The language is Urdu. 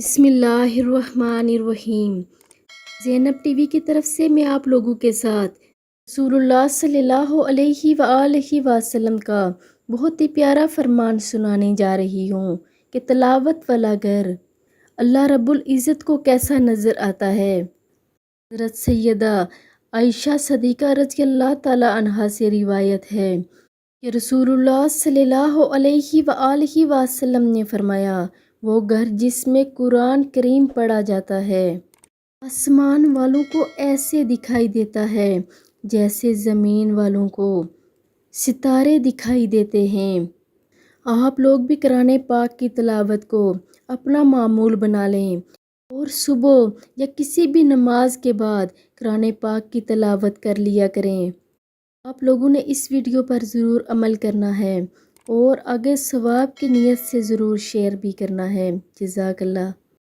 بسم اللہ الرحمن الرحیم۔ زینب ٹی وی کی طرف سے میں آپ لوگوں کے ساتھ رسول اللہ صلی اللہ علیہ وآلہ وسلم کا بہت ہی پیارا فرمان سنانے جا رہی ہوں کہ تلاوت والا گھر اللہ رب العزت کو کیسا نظر آتا ہے۔ حضرت سیدہ عائشہ صدیقہ رضی اللہ تعالی عنہا سے روایت ہے کہ رسول اللہ صلی اللہ علیہ وآلہ وسلم نے فرمایا، وہ گھر جس میں قرآن کریم پڑھا جاتا ہے آسمان والوں کو ایسے دکھائی دیتا ہے جیسے زمین والوں کو ستارے دکھائی دیتے ہیں۔ آپ لوگ بھی قرآن پاک کی تلاوت کو اپنا معمول بنا لیں اور صبح یا کسی بھی نماز کے بعد قرآن پاک کی تلاوت کر لیا کریں۔ آپ لوگوں نے اس ویڈیو پر ضرور عمل کرنا ہے اور آگے ثواب کی نیت سے ضرور شیئر بھی کرنا ہے۔ جزاک اللہ۔